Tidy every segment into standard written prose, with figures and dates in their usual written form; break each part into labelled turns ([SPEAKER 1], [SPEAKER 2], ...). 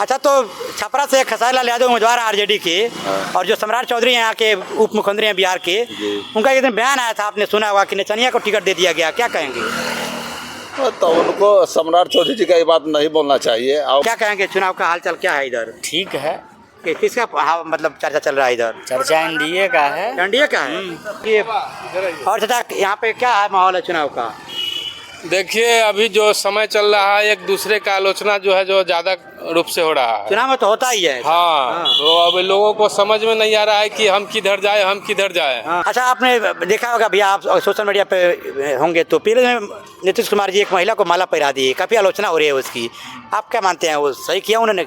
[SPEAKER 1] अच्छा, तो छपरा से खेसारी लाल यादव उम्मीदवार है आरजेडी के, और जो सम्राट चौधरी यहाँ के उप मुख्यमंत्री हैं बिहार के, उनका एक दिन बयान आया था, आपने सुना होगा कि नचनिया को टिकट दे दिया गया, क्या कहेंगे?
[SPEAKER 2] तो उनको सम्राट चौधरी जी का ये बात नहीं बोलना चाहिए। और
[SPEAKER 1] क्या कहेंगे, चुनाव का हालचाल क्या है इधर?
[SPEAKER 3] ठीक है।
[SPEAKER 1] किसका मतलब चर्चा चल रहा है इधर?
[SPEAKER 3] चर्चा एनडीए का है।
[SPEAKER 1] एनडीए का है ये। और चाचा यहाँ पे क्या है माहौल है चुनाव का?
[SPEAKER 4] देखिए, अभी जो समय चल रहा है, एक दूसरे का आलोचना जो है जो ज्यादा रूप से हो रहा है।
[SPEAKER 1] चुनाव में तो होता ही है।
[SPEAKER 4] हाँ। तो अब लोगों को समझ में नहीं आ रहा है कि हम किधर जाए, हम किधर जाए।
[SPEAKER 1] अच्छा, आपने देखा होगा भैया, आप सोशल मीडिया पे होंगे तो पहले नीतीश कुमार जी एक महिला को माला पहरा दी, काफ़ी आलोचना हो रही है उसकी, आप क्या मानते हैं, वो सही किया उन्होंने?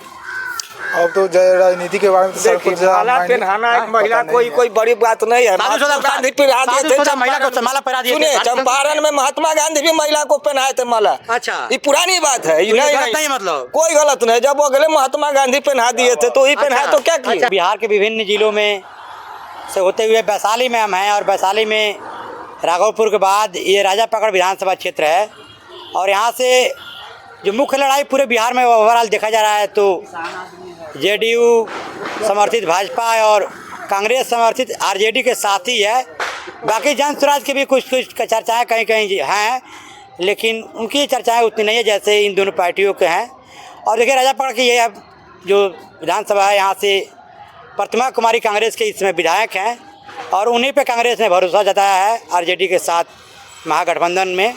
[SPEAKER 5] अब तो राजनीति के बारे में सब कुछ
[SPEAKER 6] माला पहनाना एक महिला कोई बड़ी बात नहीं है। महात्मा गांधी पहना दिए थे,
[SPEAKER 1] महिला को माला पहरा दिए।
[SPEAKER 6] सुनिए, चंपारण में महात्मा गांधी भी महिला को पहनाए थे माला।
[SPEAKER 1] अच्छा,
[SPEAKER 6] ये पुरानी बात है, ये
[SPEAKER 1] नहीं मतलब
[SPEAKER 6] कोई गलत नहीं। जब वो अगले महात्मा गांधी पहना दिए थे तो ये पहनाए तो क्या किया?
[SPEAKER 1] बिहार के विभिन्न जिलों में से होते हुए वैशाली में हम हैं, और वैशाली में राघोपुर के बाद ये राजापकड़ विधानसभा क्षेत्र है, और यहाँ से जो मुख्य लड़ाई पूरे बिहार में ओवरऑल देखा जा रहा है तो जेडीयू समर्थित भाजपा और कांग्रेस समर्थित आरजेडी के साथ ही है। बाकी जन स्वराज की भी कुछ चर्चाएं कहीं कहीं हैं, लेकिन उनकी चर्चाएं उतनी नहीं है जैसे इन दोनों पार्टियों के हैं। और देखिए, राजापकड़ की ये जो विधानसभा है, यहाँ से प्रतिमा कुमारी कांग्रेस के इसमें विधायक हैं, और उन्हीं पे कांग्रेस ने भरोसा जताया है आरजेडी के साथ महागठबंधन में।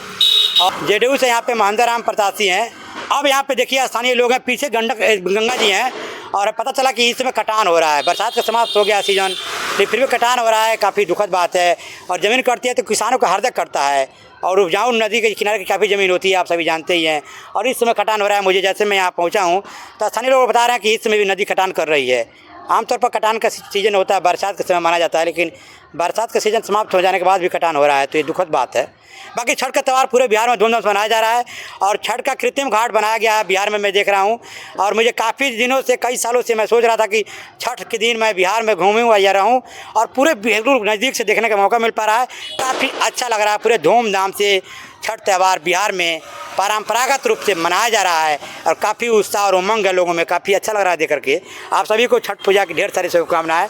[SPEAKER 1] और जेडीयू से यहाँ पे महेंद्र राम प्रत्याशी हैं। अब यहाँ पे देखिए, स्थानीय लोग हैं, पीछे गंगा जी हैं, और पता चला कि इसमें कटान हो रहा है। बरसात का समाप्त हो गया सीजन, लेकिन फिर भी कटान हो रहा है, काफ़ी दुखद बात है। और ज़मीन कटती है तो किसानों को हरदक करता है, और उपजाऊ नदी के किनारे की काफ़ी ज़मीन होती है, आप सभी जानते ही हैं। और इस समय कटान हो रहा है। मुझे जैसे मैं यहाँ पहुँचा हूँ तो स्थानीय लोग बता रहे हैं कि इस समय भी नदी कटान कर रही है। आमतौर पर कटान का सीजन होता है बरसात के समय माना जाता है, लेकिन बरसात का सीजन समाप्त हो जाने के बाद भी कटान हो रहा है, तो ये दुखद बात है। बाकी छठ का त्यौहार पूरे बिहार में धूमधाम से मनाया जा रहा है, और छठ का कृत्रिम घाट बनाया गया है बिहार में, मैं देख रहा हूँ। और मुझे काफ़ी दिनों से, कई सालों से मैं सोच रहा था कि छठ के दिन मैं बिहार में घूमूँ या रहूँ, और पूरे बिल्कुल नज़दीक से देखने का मौका मिल पा रहा है। काफ़ी अच्छा लग रहा है, पूरे धूमधाम से छठ त्यौहार बिहार में परंपरागत रूप से मनाया जा रहा है, और काफ़ी उत्साह और उमंग है लोगों में, काफ़ी अच्छा लग रहा है देख करके। आप सभी को छठ पूजा की ढेर सारी शुभकामनाएं।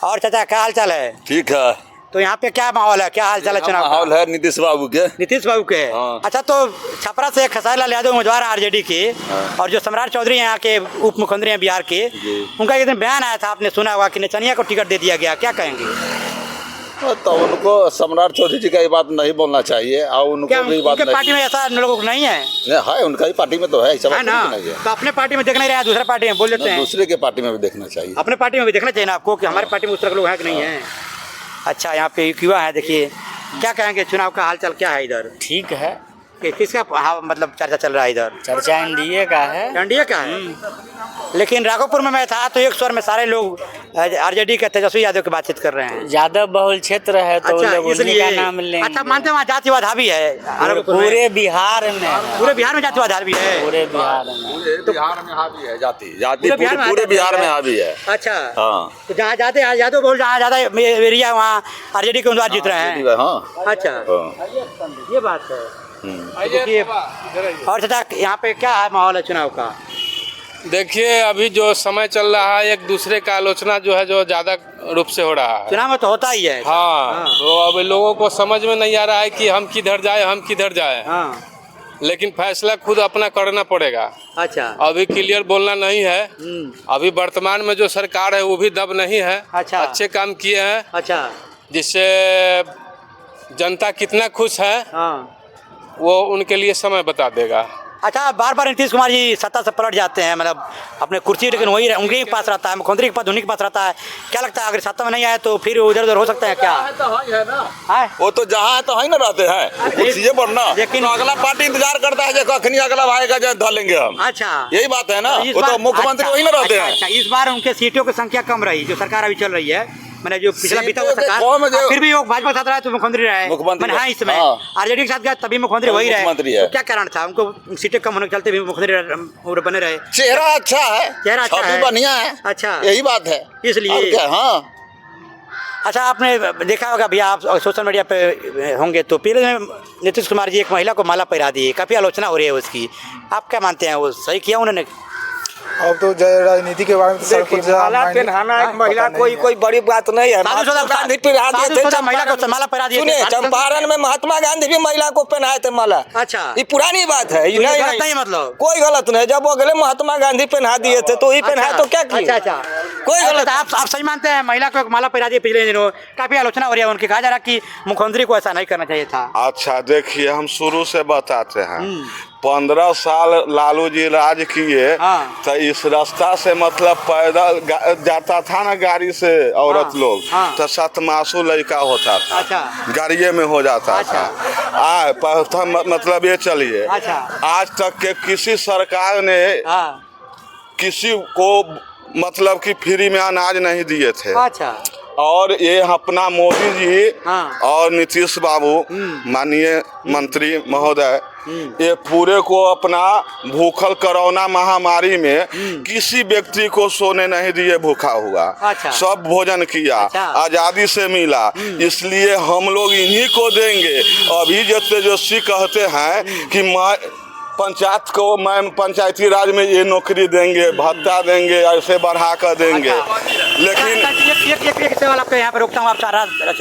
[SPEAKER 1] और चाचा, क्या हाल चाल है?
[SPEAKER 2] ठीक है।
[SPEAKER 1] तो यहाँ पे क्या माहौल है, क्या हाल चाल है चुनाव?
[SPEAKER 2] माहौल है नीतीश बाबू के।
[SPEAKER 1] नीतीश बाबू के।
[SPEAKER 2] हाँ।
[SPEAKER 1] अच्छा, तो छपरा से खेसारी लाल यादव उम्मीदवार है आरजेडी के, और जो सम्राट चौधरी यहाँ के उप मुख्यमंत्री हैं बिहार के, उनका एक दिन बयान आया था, आपने सुना होगा कि नचनिया को टिकट दे दिया गया, क्या कहेंगे?
[SPEAKER 2] तो उनको सम्राट चौधरी जी का ये बात नहीं बोलना चाहिए। और उनको भी बात
[SPEAKER 1] उनके पार्टी में ऐसा लोगों को नहीं है?
[SPEAKER 2] है, उनका ही पार्टी में तो है,
[SPEAKER 1] है ना? तो अपने पार्टी में देख नहीं रहे, दूसरे पार्टी में बोल देते हैं।
[SPEAKER 2] दूसरे के पार्टी में भी देखना चाहिए।
[SPEAKER 1] अपने पार्टी में भी देखना चाहिए ना आपको, कि हमारे पार्टी में उस तरह के लोग हैं कि नहीं है। अच्छा, यहाँ पे युवा है, देखिए, क्या कहेंगे, चुनाव का हालचाल क्या है इधर?
[SPEAKER 3] ठीक है।
[SPEAKER 1] किसका मतलब चर्चा चल रहा है इधर?
[SPEAKER 3] चर्चा एनडीए का है।
[SPEAKER 1] एनडीए का है। लेकिन राघोपुर में मैं था तो एक स्वर में सारे लोग आरजेडी के तेजस्वी यादव की बातचीत कर रहे हैं।
[SPEAKER 3] यादव बहुल क्षेत्र है तो लोग उन्हीं का नाम लेंगे।
[SPEAKER 1] अच्छा, मानते हैं वहाँ जातिवाद हावी है?
[SPEAKER 3] पूरे बिहार में,
[SPEAKER 1] पूरे बिहार में जातिवाद हावी है?
[SPEAKER 3] पूरे बिहार में,
[SPEAKER 2] पूरे बिहार में हावी है जाति पूरे बिहार में हावी है।
[SPEAKER 1] अच्छा,
[SPEAKER 2] हाँ।
[SPEAKER 1] तो जहाँ जाते यादव बहुल, जहाँ ज्यादा एरिया, वहाँ आरजेडी के उम्मीदवार जीत रहे हैं।
[SPEAKER 2] हाँ।
[SPEAKER 1] अच्छा, ये बात है। और चाचा, यहाँ पे क्या है माहौल है चुनाव का?
[SPEAKER 4] देखिए, अभी जो समय चल रहा है, एक दूसरे का आलोचना जो है जो ज्यादा रूप से हो रहा है।
[SPEAKER 1] चुनाव में तो होता ही है।
[SPEAKER 4] हाँ। तो अब लोगों को समझ में नहीं आ रहा है कि हम किधर जाए, हम किधर जाए।
[SPEAKER 1] हाँ।
[SPEAKER 4] लेकिन फैसला खुद अपना करना पड़ेगा।
[SPEAKER 1] अच्छा,
[SPEAKER 4] अभी क्लियर बोलना नहीं है। अभी वर्तमान में जो सरकार है वो भी दब नहीं है।
[SPEAKER 1] अच्छा,
[SPEAKER 4] अच्छे काम किए हैं।
[SPEAKER 1] अच्छा,
[SPEAKER 4] जिससे जनता कितना खुश है
[SPEAKER 1] हाँ,
[SPEAKER 4] वो उनके लिए समय बता देगा।
[SPEAKER 1] अच्छा, बार बार नीतीश कुमार जी सत्ता से पलट जाते हैं, मतलब अपने कुर्सी, लेकिन वही उनके ही पास रहता है, मुख्यमंत्री के पास उन्हीं के पास रहता है। क्या लगता है, अगर सत्ता में नहीं आए तो फिर उधर उधर हो सकते हैं क्या?
[SPEAKER 2] वो तो जहाँ है तो है ना रहते हैं कुर्सिये पर ना, लेकिन अगला पार्टी इंतजार करता है जो कखनी अगला भाएगा जो धलेंगे हम।
[SPEAKER 1] अच्छा,
[SPEAKER 2] यही बात है ना, वो तो मुख्यमंत्री वही ना रहते हैं।
[SPEAKER 1] अच्छा, इस बार उनके सीटों की संख्या कम रही, जो सरकार अभी चल रही है, मैंने जो पिछला बीता हुआ सरकार, फिर भी वो भाजपा के साथ रहा तो मुख्यमंत्री रहे। मैंने हाँ, इसमें आरजेडी के साथ गया तभी मुख्यमंत्री वही रहे। तो क्या कारण था, उनको सीटें कम होने के चलते भी मुख्यमंत्री बने रहे?
[SPEAKER 2] चेहरा अच्छा है,
[SPEAKER 1] चेहरा अच्छा है,
[SPEAKER 2] बढ़िया है।
[SPEAKER 1] अच्छा,
[SPEAKER 2] यही बात है,
[SPEAKER 1] इसलिए।
[SPEAKER 2] हाँ।
[SPEAKER 1] अच्छा, आपने देखा होगा भैया, आप सोशल मीडिया पे होंगे तो पहले नीतीश कुमार जी एक महिला को माला पहरा दी, काफ़ी आलोचना हो रही है उसकी, आप क्या मानते हैं, वो सही किया उन्होंने?
[SPEAKER 5] अब तो राजनीति के बारे में तो सबको
[SPEAKER 6] माला पहनाना एक महिला कोई बड़ी बात नहीं है। महात्मा गांधी पहना दिए थे
[SPEAKER 1] महिला को माला पहना दिए।
[SPEAKER 6] सुनिए, चंपारण में महात्मा गांधी भी महिला को पहनाए थे माला।
[SPEAKER 1] अच्छा,
[SPEAKER 6] ये पुरानी बात है,
[SPEAKER 1] ये गलत नहीं, मतलब
[SPEAKER 6] कोई गलत नहीं। जब वो अगले महात्मा गांधी पहना दिए थे तो ही पहनाए, तो क्या किया?
[SPEAKER 1] अच्छा,
[SPEAKER 6] कोई गलत।
[SPEAKER 1] आप सही मानते हैं महिला को एक माला पहना दिए? पिछले दिनों काफी आलोचना हो रही है उनकी, कहा जा रहा कि मुख्यमंत्री को ऐसा नहीं करना चाहिए था।
[SPEAKER 2] अच्छा देखिए, हम शुरू से बताते हैं, 15 साल लालू जी राज किए, तो इस रास्ता से मतलब पैदल जाता था ना गाड़ी से औरत लोग, तो सतमासु लड़का होता था।
[SPEAKER 1] अच्छा,
[SPEAKER 2] गाड़िए में हो जाता था। मतलब ये चलिए, आज तक के किसी सरकार ने किसी को मतलब कि फ्री में अनाज नहीं दिए थे।
[SPEAKER 1] अच्छा,
[SPEAKER 2] और ये अपना मोदी जी और नीतीश बाबू माननीय मंत्री महोदय, ये पूरे को अपना भूखल कोरोना महामारी में किसी व्यक्ति को सोने नहीं दिए भूखा हुआ।
[SPEAKER 1] अच्छा, सब
[SPEAKER 2] भोजन किया। अच्छा, आजादी से मिला, इसलिए हम लोग इन्हीं को देंगे। अभी जो तेजस्वी कहते हैं कि पंचायत को मैं पंचायती राज में ये नौकरी देंगे, भत्ता देंगे, ऐसे बढ़ा कर देंगे।
[SPEAKER 1] अच्छा, लेकिन एक सवाल आपके यहाँ पर रोकता हूँ। आप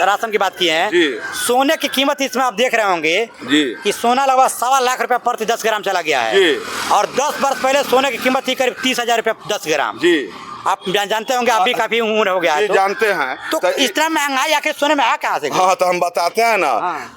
[SPEAKER 1] राशन की बात किए हैं जी। सोने की कीमत इसमें आप देख रहे होंगे जी कि सोना लगभग 1.25 लाख रुपए प्रति 10 ग्राम चला गया है जी। और 10 वर्ष पहले सोने की कीमत थी करीब 30,000 रुपए 10 ग्राम जी। आप जानते होंगे, आप भी काफी उम्र हो गया है तो
[SPEAKER 2] जानते हैं
[SPEAKER 1] तो इस तरह महंगाई आके सोने में आया कहाँ से?
[SPEAKER 2] हाँ, तो हम बताते हैं ना,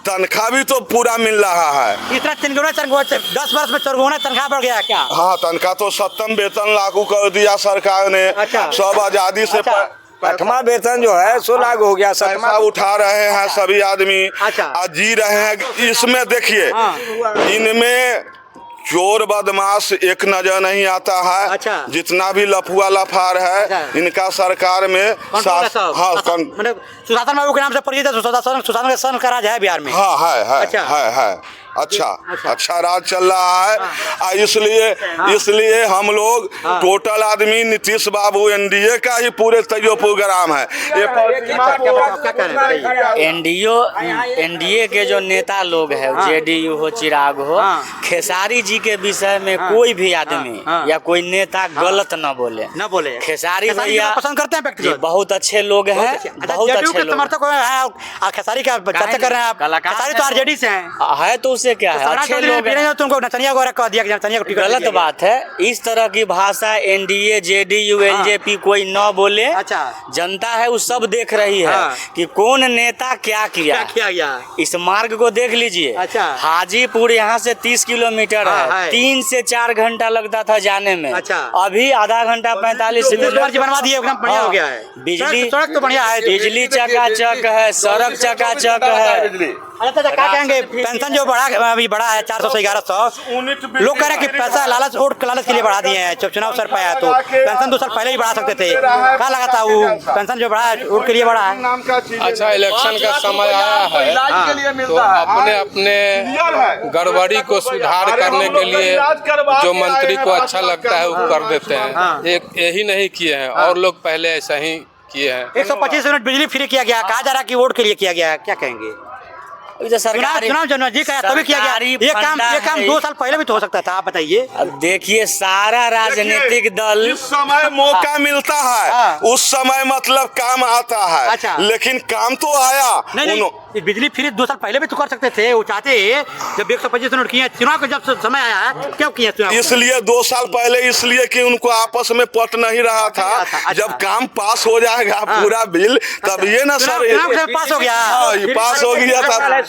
[SPEAKER 2] तनख्वाह भी तो पूरा मिल रहा है।
[SPEAKER 1] इतना 10 वर्ष में 4 तनख्वाह बढ़ गया क्या? हाँ,
[SPEAKER 2] तनख्वाह तो 7म वेतन लागू कर दिया सरकार ने। अच्छा, सब आजादी से
[SPEAKER 6] 8वां वेतन जो है सो लागू हो गया।
[SPEAKER 2] 7वां उठा रहे हैं सभी आदमी। अच्छा, जी रहे हैं। इसमें देखिए, इनमें चोर बदमाश एक नजर नहीं आता है। अच्छा, जितना भी लफुआ लफार है, अच्छा, इनका सरकार में
[SPEAKER 1] मतलब सुशासन बाबू के नाम से परिचित है। सुशासन का राज है बिहार में।
[SPEAKER 2] हाँ, है। अच्छा, है। अच्छा राज चल रहा है। इसलिए हम लोग टोटल आदमी नीतीश बाबू एनडीए का ही पूरे तैयो प्रोग्राम है।
[SPEAKER 3] एनडीए के जो नेता लोग हैं, जेडीयू हो, चिराग हो, खेसारी जी के विषय में कोई भी आदमी या कोई नेता गलत न बोले। खेसारी भैया
[SPEAKER 1] पसंद करते हैं, बहुत
[SPEAKER 3] अच्छे लोग हैं, बहुत अच्छे लोग।
[SPEAKER 1] समर्थक हैं। खेसारी का चर्चा कर रहे हैं आप। खेसारी तो आरजेडी से है तो
[SPEAKER 3] से क्या है, अच्छे लोग हैं।
[SPEAKER 1] तुमको नचनिया को कह दिया कि नचनिया को
[SPEAKER 3] गलत बात है। इस तरह की भाषा एनडीए, जेडीयू, एलजेपी कोई न बोले। अच्छा, जनता है वो सब देख रही है कि कौन नेता क्या किया। इस मार्ग को देख लीजिए। अच्छा, हाजीपुर यहाँ से 30 किलोमीटर है, 3 से 4 घंटा लगता था जाने में। अच्छा, अभी आधा घंटा 45 मिनट
[SPEAKER 1] बनवा दिए, एकदम बढ़िया हो गया है।
[SPEAKER 3] बिजली
[SPEAKER 1] सड़क तो बढ़िया है,
[SPEAKER 3] बिजली चकाचक है, सड़क चकाचक है।
[SPEAKER 1] अच्छा, क्या कहेंगे? पेंशन जो अभी बढ़ा है 400 से 1100, लोग कह रहे हैं कि पैसा लालच के लिए बढ़ा दिए हैं। जब चुनाव सर पे आया तो पेंशन 2 साल पहले ही बढ़ा सकते थे। क्या लगा था वो पेंशन जो बढ़ा है वोट के लिए बढ़ा है?
[SPEAKER 4] अच्छा, इलेक्शन का समय आया है तो अपने गड़बड़ी को सुधार करने के लिए जो मंत्री को अच्छा लगता है वो कर देते हैं। एक यही नहीं किए हैं, और लोग पहले ऐसा ही किए हैं।
[SPEAKER 1] 125 यूनिट बिजली फ्री किया गया, कहा जा रहा है कि वोट के लिए किया गया है। क्या कहेंगे? चुनाव जो नजदीक आया तभी किया गया। ये काम 2 साल पहले भी तो हो सकता था। आप बताइए।
[SPEAKER 3] देखिए, सारा राजनीतिक दल
[SPEAKER 2] जिस समय मौका मिलता है उस समय मतलब काम आता है। अच्छा, लेकिन काम तो आया
[SPEAKER 1] नहीं। बिजली फ्री 2 साल पहले भी तो कर सकते थे। वो चाहते जब 125 यूनिट किए, चुनाव का जब समय आया है क्यों किया चुनाव?
[SPEAKER 2] इसलिए 2 साल पहले, इसलिए कि उनको आपस में पट नहीं रहा था। अच्छा, जब काम पास हो जाएगा पूरा बिल, तब ये ना सर
[SPEAKER 1] पास हो गया।
[SPEAKER 2] ये पास हो गया था।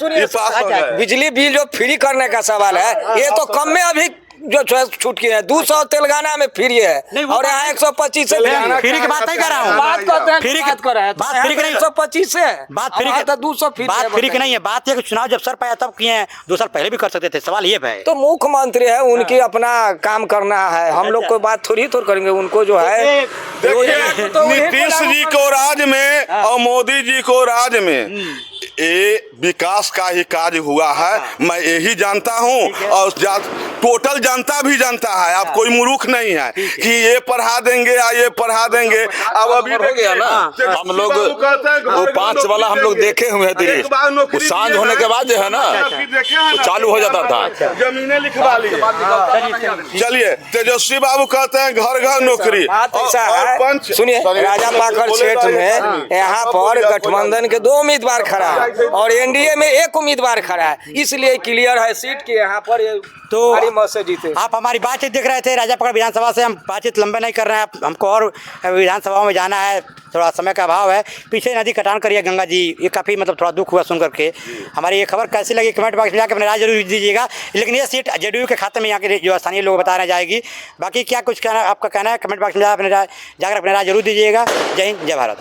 [SPEAKER 6] बिजली बिल जो फ्री करने का सवाल है, ये तो कम में अभी जो छूट की है। 200 तेलंगाना में फ्री है और यहाँ 125 से
[SPEAKER 1] फ्री की बात नहीं कर रहा हूँ।
[SPEAKER 6] बात करते हैं, फ्री
[SPEAKER 1] बात कर रहे हैं। बात फ्री की नहीं,
[SPEAKER 6] 125 से
[SPEAKER 1] बात फ्री का
[SPEAKER 6] 200 फ्री।
[SPEAKER 1] बात फ्री की नहीं है। बात ये कि चुनाव जब सर पाया तब किए हैं, 2 साल पहले भी कर सकते थे। सवाल ये है
[SPEAKER 6] तो मुख्यमंत्री है, उनकी अपना काम करना है। हम लोग कोई बात थोड़ी करेंगे। उनको जो है
[SPEAKER 2] नीतीश जी को राज में और मोदी जी को राज में ये विकास का ही कार्य हुआ है, मैं यही जानता हूँ। और टोटल जनता भी जानता है, अब कोई मूर्ख नहीं है कि ये पढ़ा देंगे या ये पढ़ा देंगे। अब अभी
[SPEAKER 7] हो गया ना, हम लोग वो 5 वाला हम लोग देखे हुए हैं दीदी, सांझ होने के बाद जो है ना तो चालू हो जाता था।
[SPEAKER 2] जमीनें लिखवा लिए। चलिए, तेजस्वी बाबू कहते हैं घर घर नौकरी।
[SPEAKER 6] सुनिए, राजा पाकड़ क्षेत्र में यहाँ पर गठबंधन के 2 उम्मीदवार खड़ा है और एनडीए में 1 उम्मीदवार खड़ा है, इसलिए क्लियर है सीट की यहाँ पर
[SPEAKER 1] तो
[SPEAKER 6] भारी मत से जीते।
[SPEAKER 1] आप हमारी बातचीत देख रहे थे राजा पकड़ विधानसभा से। हम बातचीत लंबे नहीं कर रहे हैं, हमको और विधानसभाओं में जाना है, थोड़ा समय का अभाव है। पीछे नदी कटान करिए गंगा जी, ये काफ़ी मतलब थोड़ा दुख हुआ सुन करके। हमारी ये खबर कैसी लगी कमेंट बॉक्स में जाकर अपने राय जरूर दीजिएगा। लेकिन ये सीट जेडीयू के खाते में यहाँ के जो स्थानीय लोग बता रहे जाएगी। बाकी क्या कुछ कहना आपका कहना है कमेंट बॉक्स में जाकर अपने राय जरूर दीजिएगा। जय हिंद, जय भारत।